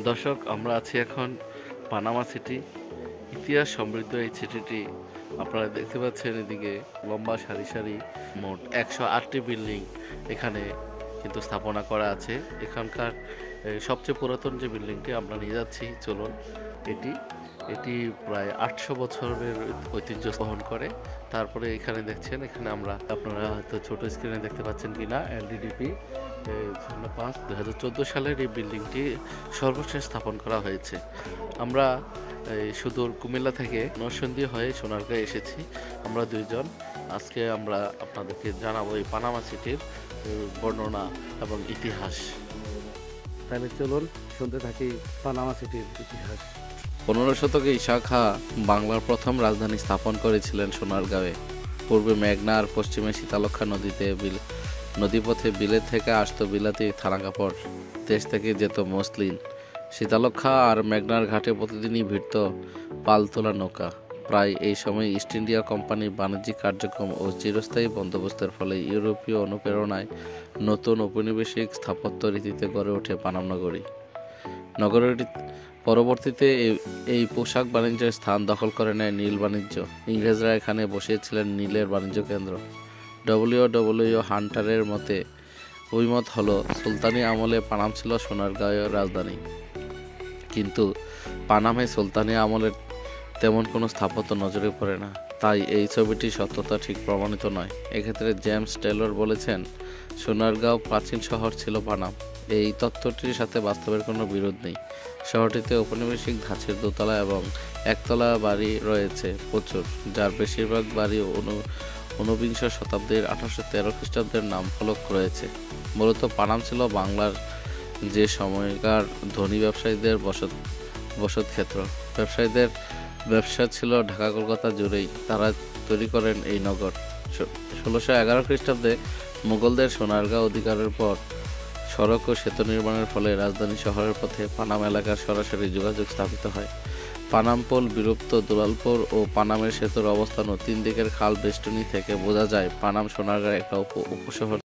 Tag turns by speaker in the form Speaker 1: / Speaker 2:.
Speaker 1: দর্শক, আমরা আছি এখন পানামা সিটি। ইতিহাস সমৃদ্ধ এই সিটিটি আপনারা দেখতে পাচ্ছেন। এদিকে লম্বা সারি সারি মোট 108টি বিল্ডিং এখানে কিন্তু স্থাপনা করা আছে। এখানকার সবচেয়ে পুরাতন যে বিল্ডিংটি আমরা নিয়ে যাচ্ছি, চলুন। এটি এটি প্রায় 800 বছরের ঐতিহ্য বহন করে। তারপরে এখানে দেখছেন, এখানে আমরা আপনারা হয়তো ছোট স্ক্রিনে দেখতে পাচ্ছেন কিনা, এলডিডিপি 05/2014 সালের এই বিল্ডিংটি সর্বশেষ স্থাপন করা হয়েছে। আমরা এই সুদূর কুমিল্লা থেকে নরসিংদী হয়ে সোনারগাঁয়ে এসেছি। আমরা দুইজন আজকে আমরা আপনাদেরকে জানাবো এই পানামা সিটির বর্ণনা এবং ইতিহাস।
Speaker 2: তাহলে চলুন শুনতে থাকি পানামা সিটির ইতিহাস।
Speaker 1: 15 শতকে ঈশা খাঁ বাংলার প্রথম রাজধানী স্থাপন করেছিলেন সোনারগাঁয়ে। পূর্বে মেঘনা আর পশ্চিমে শীতলক্ষ্যা নদীপথে বিলেত থেকে আসতো বিলাতি থানা কাপড়, দেশ থেকে যেত মসলিন। শীতলক্ষ্যা আর মেঘনার ঘাটে প্রতিদিনই ভিড়ত পালতোলা নৌকা। প্রায় এই সময় ইস্ট ইন্ডিয়া কোম্পানির বাণিজ্যিক কার্যক্রম ও চিরস্থায়ী বন্দোবস্তের ফলে ইউরোপীয় অনুপ্রেরণায় নতুন ঔপনিবেশিক স্থাপত্য রীতিতে গড়ে ওঠে পানাম নগরী। নগরীটি পরবর্তীতে এই পোশাক বাণিজ্যের স্থান দখল করে নেয় নীল বাণিজ্য। ইংরেজরা এখানে বসিয়েছিলেন নীলের বাণিজ্য কেন্দ্র। ডব্লিউ হান্টারের মতে মত হলো, সুলতানি আমলে পানাম ছিল সোনারগাঁয়ের রাজধানী, কিন্তু পানামে সুলতানি আমলের তেমন কোনো স্থাপত্য নজরে পড়ে না। তাই এই ছবিটির সত্যতা ঠিক প্রমাণিত নয়। এক্ষেত্রে জেমস টেলর বলেছেন, সোনারগাঁও প্রাচীন শহর ছিল পানাম। এই তথ্যটির সাথে বাস্তবের কোনো বিরোধ নেই। শহরটিতে ঔপনিবেশিক ধাঁচের দোতলা এবং একতলা বাড়ি রয়েছে প্রচুর, যার বেশিরভাগ বাড়ি ঊনবিংশ শতাব্দীর 1813 খ্রিস্টাব্দের নাম ফলক রয়েছে। মূলত পানাম ছিল বাংলার যে সময়কার ধনী ব্যবসায়ীদের বসত ক্ষেত্র। ব্যবসায়ীদের ব্যবসা ছিল ঢাকা কলকাতা জুড়েই। তারা তৈরি করেন এই নগর। 1611 খ্রিস্টাব্দে মুঘলদের সোনারগাঁও অধিকারের পর সড়ক ও সেতু নির্মাণের ফলে রাজধানী শহরের পথে পানাম এলাকার সরাসরি যোগাযোগ স্থাপিত হয়। পানাম পোল, বিলুপ্ত দুলালপুর ও পানামের সেতুর অবস্থান ও তিন দিকের খাল বেষ্টনী থেকে বোঝা যায় পানাম সোনারগাঁয়ের একটা উপশহর।